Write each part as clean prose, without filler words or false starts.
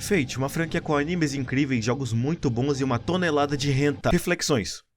Fate, uma franquia com animes incríveis, jogos muito bons e uma tonelada de hentai. Reflexões.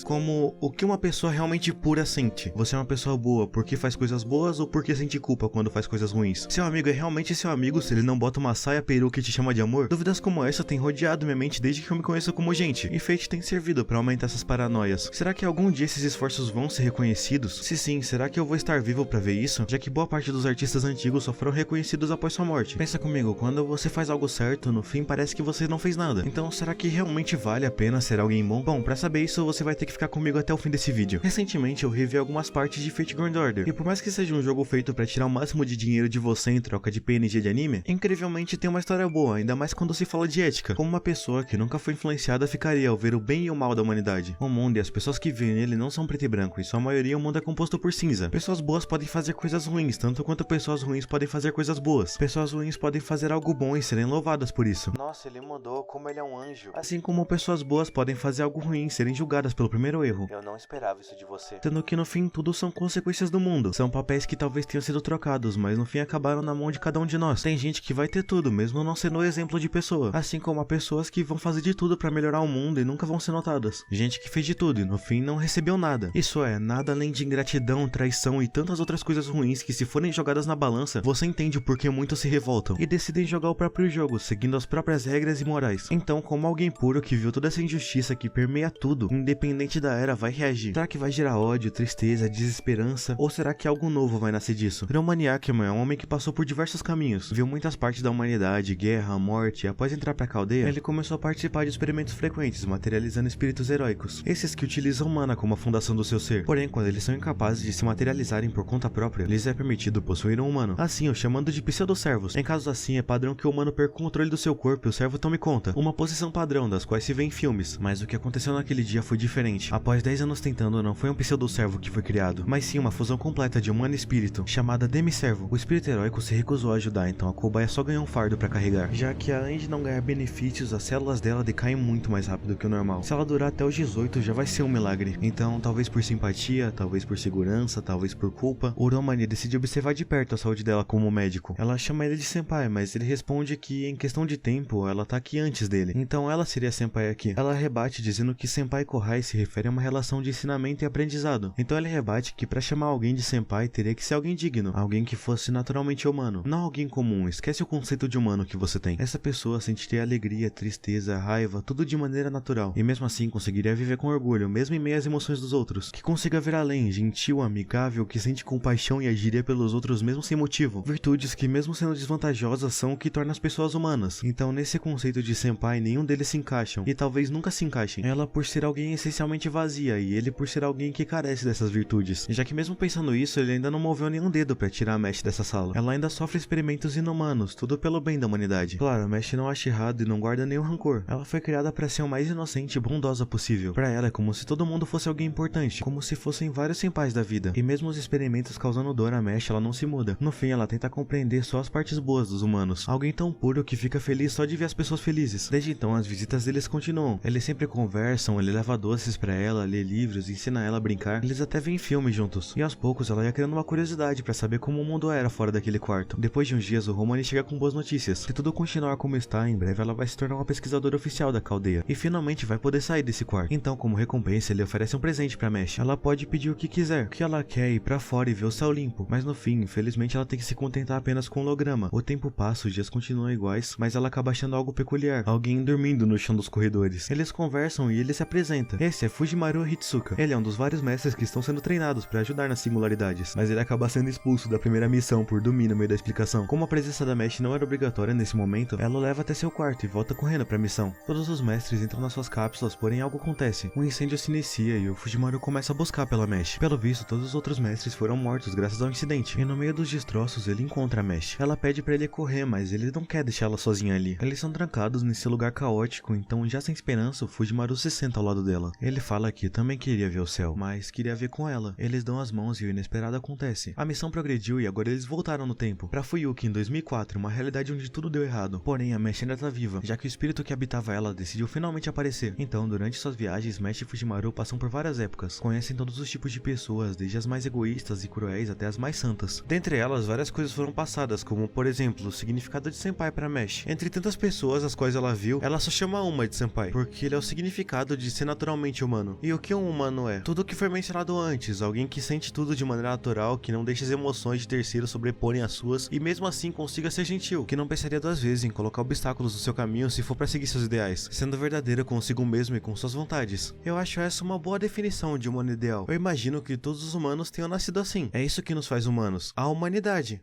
Como o que uma pessoa realmente pura sente. Você é uma pessoa boa porque faz coisas boas ou porque sente culpa quando faz coisas ruins? Seu amigo é realmente seu amigo se ele não bota uma saia peruca e te chama de amor? Dúvidas como essa têm rodeado minha mente desde que eu me conheço como gente. E Fate tem servido para aumentar essas paranoias. Será que algum dia esses esforços vão ser reconhecidos? Se sim, será que eu vou estar vivo para ver isso? Já que boa parte dos artistas antigos só foram reconhecidos após sua morte. Pensa comigo, quando você faz algo certo, no fim parece que você não fez nada. Então será que realmente vale a pena ser alguém bom? Bom, pra saber isso você vai ter que ficar comigo até o fim desse vídeo. Recentemente eu revi algumas partes de Fate Grand Order, e por mais que seja um jogo feito pra tirar o máximo de dinheiro de você em troca de PNG de anime, incrivelmente tem uma história boa, ainda mais quando se fala de ética. Como uma pessoa que nunca foi influenciada ficaria ao ver o bem e o mal da humanidade. O mundo e as pessoas que vivem nele não são preto e branco, e sua maioria o mundo é composto por cinza. Pessoas boas podem fazer coisas ruins, tanto quanto pessoas ruins podem fazer coisas boas. Pessoas ruins podem fazer algo bom e serem louvadas por isso. Nossa, ele mudou, como ele é um anjo. Assim como pessoas boas podem fazer algo ruim e serem julgadas pelo primeiro erro. Eu não esperava isso de você. Sendo que no fim tudo são consequências do mundo. São papéis que talvez tenham sido trocados, mas no fim acabaram na mão de cada um de nós. Tem gente que vai ter tudo, mesmo não sendo o exemplo de pessoa. Assim como há pessoas que vão fazer de tudo pra melhorar o mundo e nunca vão ser notadas. Gente que fez de tudo e no fim não recebeu nada. Isso é, nada além de ingratidão, traição e tantas outras coisas ruins que, se forem jogadas na balança, você entende o porquê muitos se revoltam e decidem jogar o próprio jogo, seguindo as próprias regras e morais. Então, como alguém puro que viu toda essa injustiça que permeia tudo, independente da era, vai reagir? Será que vai gerar ódio, tristeza, desesperança? Ou será que algo novo vai nascer disso? Romani Ackerman é um homem que passou por diversos caminhos, viu muitas partes da humanidade, guerra, morte, e após entrar pra aldeia, ele começou a participar de experimentos frequentes, materializando espíritos heróicos, esses que utilizam mana como a fundação do seu ser. Porém, quando eles são incapazes de se materializarem por conta própria, lhes é permitido possuir um humano, assim o chamando de pseudo-servos. Em casos assim, é padrão que o humano perca o controle do seu corpo e o servo tome conta, uma posição padrão das quais se vê em filmes, mas o que aconteceu naquele dia foi diferente. Após 10 anos tentando, não foi um pseudo-servo que foi criado, mas sim uma fusão completa de humano e espírito, chamada Demi-servo. O espírito heróico se recusou a ajudar, então a cobaia só ganhou um fardo pra carregar, já que além de não ganhar benefícios, as células dela decaem muito mais rápido que o normal. Se ela durar até os 18, já vai ser um milagre. Então, talvez por simpatia, talvez por segurança, talvez por culpa, o Romani decide observar de perto a saúde dela como médico. Ela chama ele de senpai, mas ele responde que em questão de tempo, ela tá aqui antes dele, então ela seria senpai aqui. Ela rebate dizendo que senpai kohai se refere a uma relação de ensinamento e aprendizado. Então ele rebate que pra chamar alguém de senpai teria que ser alguém digno, alguém que fosse naturalmente humano, não alguém comum. Esquece o conceito de humano que você tem. Essa pessoa sentiria alegria, tristeza, raiva, tudo de maneira natural, e mesmo assim conseguiria viver com orgulho, mesmo em meio às emoções dos outros, que consiga ver além, gentil, amigável, que sente compaixão e agiria pelos outros mesmo sem motivo, virtudes que mesmo sendo desvantajosas são o que torna as pessoas humanas. Então nesse conceito de senpai nenhum deles se encaixam, e talvez nunca se encaixem, ela por ser alguém essencialmente vazia e ele por ser alguém que carece dessas virtudes, já que mesmo pensando isso, ele ainda não moveu nenhum dedo pra tirar a Mesh dessa sala. Ela ainda sofre experimentos inumanos, tudo pelo bem da humanidade. Claro, a Mesh não acha errado e não guarda nenhum rancor. Ela foi criada pra ser o mais inocente e bondosa possível. Pra ela é como se todo mundo fosse alguém importante, como se fossem vários senpais da vida. E mesmo os experimentos causando dor à Mesh, ela não se muda. No fim, ela tenta compreender só as partes boas dos humanos. Alguém tão puro que fica feliz só de ver as pessoas felizes. Desde então, as visitas deles continuam. Eles sempre conversam, ele leva doces pra ela, lê livros, ensina ela a brincar. Eles até veem filmes juntos. E aos poucos, ela ia criando uma curiosidade pra saber como o mundo era fora daquele quarto. Depois de uns dias, o Romani chega com boas notícias. Se tudo continuar como está, em breve ela vai se tornar uma pesquisadora oficial da aldeia. E finalmente vai poder sair desse quarto. Então, como recompensa, ele oferece um presente pra Mesh. Ela pode pedir o que quiser. O que ela quer é ir pra fora e ver o céu limpo. Mas no fim, infelizmente, ela tem que se contentar apenas com um holograma. O tempo passa, os dias continuam iguais, mas ela acaba achando algo peculiar. Alguém dormindo no chão dos corredores. Eles conversam e ele se apresenta. Esse é Fujimaru Hitsuka. Ele é um dos vários mestres que estão sendo treinados pra ajudar nas singularidades, mas ele acaba sendo expulso da primeira missão por dormir no meio da explicação. Como a presença da Mesh não era obrigatória nesse momento, ela o leva até seu quarto e volta correndo pra missão. Todos os mestres entram nas suas cápsulas, porém algo acontece. Um incêndio se inicia e o Fujimaru começa a buscar pela Mesh. Pelo visto, todos os outros mestres foram mortos graças ao incidente, e no meio dos destroços ele encontra a Mesh. Ela pede pra ele correr, mas ele não quer deixar ela sozinha ali. Eles são trancados nesse lugar caótico, então já sem esperança, o Fujimaru se senta ao lado lado dela. Ele fala que também queria ver o céu, mas queria ver com ela. Eles dão as mãos e o inesperado acontece. A missão progrediu e agora eles voltaram no tempo. Pra Fuyuki em 2004, uma realidade onde tudo deu errado. Porém, a Mesh ainda tá viva, já que o espírito que habitava ela decidiu finalmente aparecer. Então, durante suas viagens, Mesh e Fujimaru passam por várias épocas. Conhecem todos os tipos de pessoas, desde as mais egoístas e cruéis até as mais santas. Dentre elas, várias coisas foram passadas, como por exemplo, o significado de Senpai para Mesh. Entre tantas pessoas as quais ela viu, ela só chama uma de Senpai, porque ele é o significado de ser naturalmente humano. E o que um humano é? Tudo o que foi mencionado antes, alguém que sente tudo de maneira natural, que não deixa as emoções de terceiros sobreporem as suas e mesmo assim consiga ser gentil, que não pensaria duas vezes em colocar obstáculos no seu caminho se for para seguir seus ideais, sendo verdadeira consigo mesmo e com suas vontades. Eu acho essa uma boa definição de humano ideal. Eu imagino que todos os humanos tenham nascido assim. É isso que nos faz humanos, a humanidade.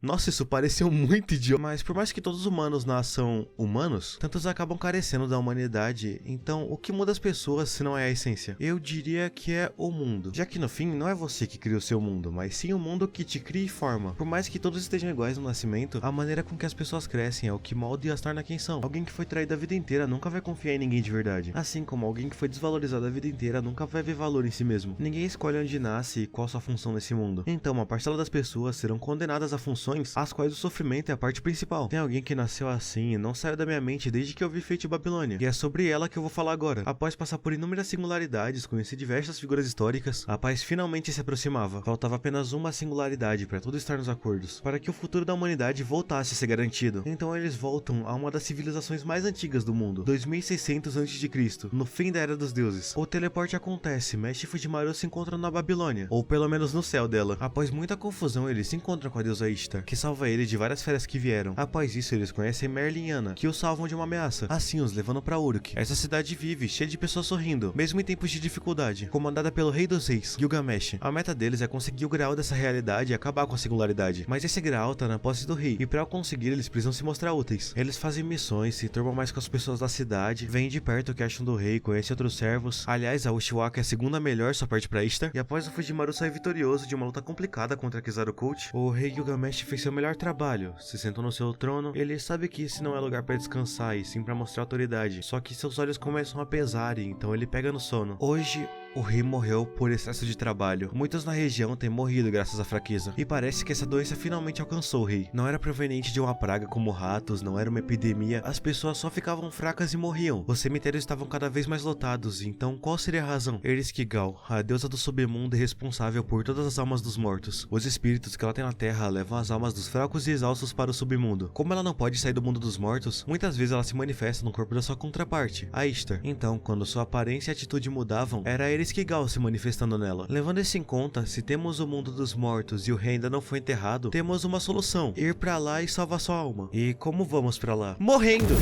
Nossa, isso pareceu muito idiota. Mas por mais que todos os humanos nasçam humanos, tantos acabam carecendo da humanidade. Então, o que muda as pessoas se não é a essência? Eu diria que é o mundo. Já que no fim, não é você que cria o seu mundo, mas sim o mundo que te cria e forma. Por mais que todos estejam iguais no nascimento, a maneira com que as pessoas crescem é o que molda e as torna quem são. Alguém que foi traído a vida inteira nunca vai confiar em ninguém de verdade. Assim como alguém que foi desvalorizado a vida inteira nunca vai ver valor em si mesmo. Ninguém escolhe onde nasce e qual sua função nesse mundo. Então, uma parcela das pessoas serão condenadas a funções as quais o sofrimento é a parte principal. Tem alguém que nasceu assim e não saiu da minha mente desde que eu vi Fate Babilônia, e é sobre ela que eu vou falar agora. Após passar por inúmeras singularidades, conhecer diversas figuras históricas, a paz finalmente se aproximava. Faltava apenas uma singularidade para tudo estar nos acordos, para que o futuro da humanidade voltasse a ser garantido. Então eles voltam a uma das civilizações mais antigas do mundo, 2600 a.C., no fim da Era dos Deuses. O teleporte acontece, Mesh e Fujimaru se encontram na Babilônia, ou pelo menos no céu dela. Após muita confusão, eles se encontram com a deusa Ishtar, que salva ele de várias feras que vieram. Após isso, eles conhecem Merlin e Anna, que os salvam de uma ameaça, assim os levando pra Uruk. Essa cidade vive, cheia de pessoas sorrindo, mesmo em tempos de dificuldade, comandada pelo Rei dos Reis, Gilgamesh. A meta deles é conseguir o grau dessa realidade e acabar com a singularidade, mas esse grau tá na posse do rei, e pra conseguir eles precisam se mostrar úteis. Eles fazem missões, se turmam mais com as pessoas da cidade, veem de perto o que acham do rei, conhecem outros servos. Aliás, a Ushiwaka é a segunda melhor, só parte pra Ishtar, e após o Fujimaru sair vitorioso de uma luta complicada contra Kizaru Cult, o rei Gilgamesh fez seu melhor trabalho, se sentou no seu trono. Ele sabe que esse não é lugar para descansar e sim para mostrar autoridade, só que seus olhos começam a pesar e então ele pega no sono. Hoje o rei morreu por excesso de trabalho. Muitos na região têm morrido graças à fraqueza, e parece que essa doença finalmente alcançou o rei. Não era proveniente de uma praga como ratos, não era uma epidemia, as pessoas só ficavam fracas e morriam. Os cemitérios estavam cada vez mais lotados, então qual seria a razão? Ereskkigal, a deusa do submundo, é responsável por todas as almas dos mortos. Os espíritos que ela tem na terra levam as almas dos fracos e exaustos para o submundo. Como ela não pode sair do mundo dos mortos, muitas vezes ela se manifesta no corpo da sua contraparte, a Ishtar. Então, quando sua aparência e atitude mudavam, era Ereskkigal se manifestando nela. Levando isso em conta, se temos o mundo dos mortos e o rei ainda não foi enterrado, temos uma solução: ir pra lá e salvar sua alma. E como vamos pra lá? Morrendo!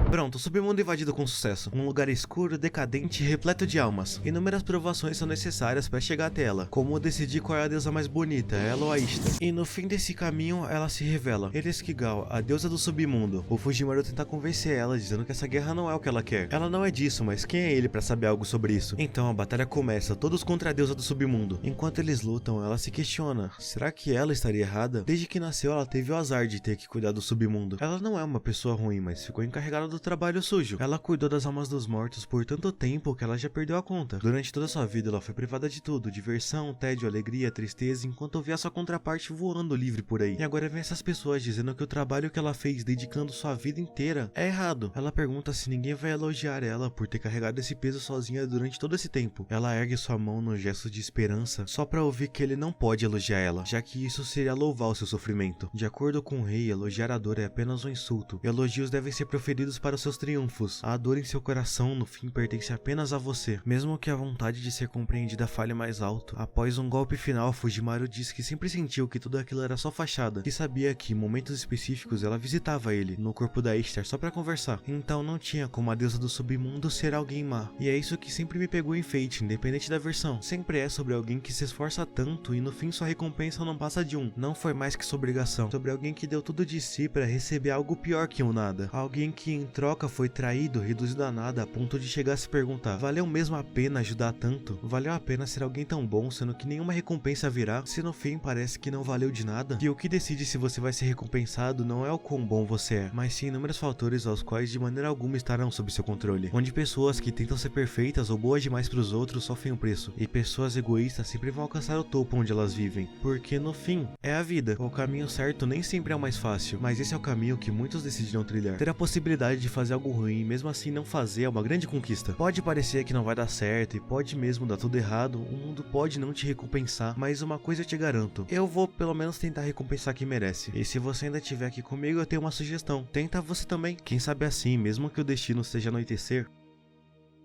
Pronto, o submundo invadido com sucesso. Um lugar escuro, decadente e repleto de almas. Inúmeras provações são necessárias para chegar até ela, como decidir qual é a deusa mais bonita, ela ou a Ishtar. E no fim desse caminho, ela se revela. Ereskkigal, a deusa do submundo. O Fujimaru tenta convencer ela, dizendo que essa guerra não é o que ela quer. Ela não é disso, mas quem é ele para saber algo sobre isso? Então a batalha começa, todos contra a deusa do submundo. Enquanto eles lutam, ela se questiona: será que ela estaria errada? Desde que nasceu, ela teve o azar de ter que cuidar do submundo. Ela não é uma pessoa ruim, mas ficou encarregada do trabalho sujo. Ela cuidou das almas dos mortos por tanto tempo que ela já perdeu a conta. Durante toda sua vida ela foi privada de tudo: diversão, tédio, alegria, tristeza, enquanto via sua contraparte voando livre por aí. E agora vem essas pessoas dizendo que o trabalho que ela fez dedicando sua vida inteira é errado. Ela pergunta se ninguém vai elogiar ela por ter carregado esse peso sozinha durante todo esse tempo. Ela ergue sua mão no gesto de esperança, só pra ouvir que ele não pode elogiar ela, já que isso seria louvar o seu sofrimento. De acordo com o rei, elogiar a dor é apenas um insulto. Elogios devem ser proferidos para os seus triunfos. A dor em seu coração no fim pertence apenas a você, mesmo que a vontade de ser compreendida fale mais alto. Após um golpe final, Fujimaru diz que sempre sentiu que tudo aquilo era só fachada, e sabia que em momentos específicos ela visitava ele no corpo da Ishtar só pra conversar. Então não tinha como a deusa do submundo ser alguém má, e é isso que sempre me pegou em Fate, independente da versão. Sempre é sobre alguém que se esforça tanto e no fim sua recompensa não passa de um. Não foi mais que sua obrigação, sobre alguém que deu tudo de si pra receber algo pior que um nada, alguém que em troca foi traído, reduzido a nada, a ponto de chegar a se perguntar: valeu mesmo a pena ajudar tanto? Valeu a pena ser alguém tão bom, sendo que nenhuma recompensa virá, se no fim parece que não valeu de nada? Que o que decide se você vai ser recompensado não é o quão bom você é, mas sim inúmeros fatores aos quais de maneira alguma estarão sob seu controle. Onde pessoas que tentam ser perfeitas ou boas demais para os outros sofrem um preço, e pessoas egoístas sempre vão alcançar o topo onde elas vivem, porque no fim, é a vida. O caminho certo nem sempre é o mais fácil, mas esse é o caminho que muitos decidirão trilhar. Ter a possibilidade de fazer algo ruim e mesmo assim não fazer é uma grande conquista. Pode parecer que não vai dar certo e pode mesmo dar tudo errado, o mundo pode não te recompensar, mas uma coisa eu te garanto: eu vou pelo menos tentar recompensar quem merece. E se você ainda estiver aqui comigo, eu tenho uma sugestão: tenta você também. Quem sabe assim, mesmo que o destino seja anoitecer,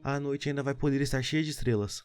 a noite ainda vai poder estar cheia de estrelas.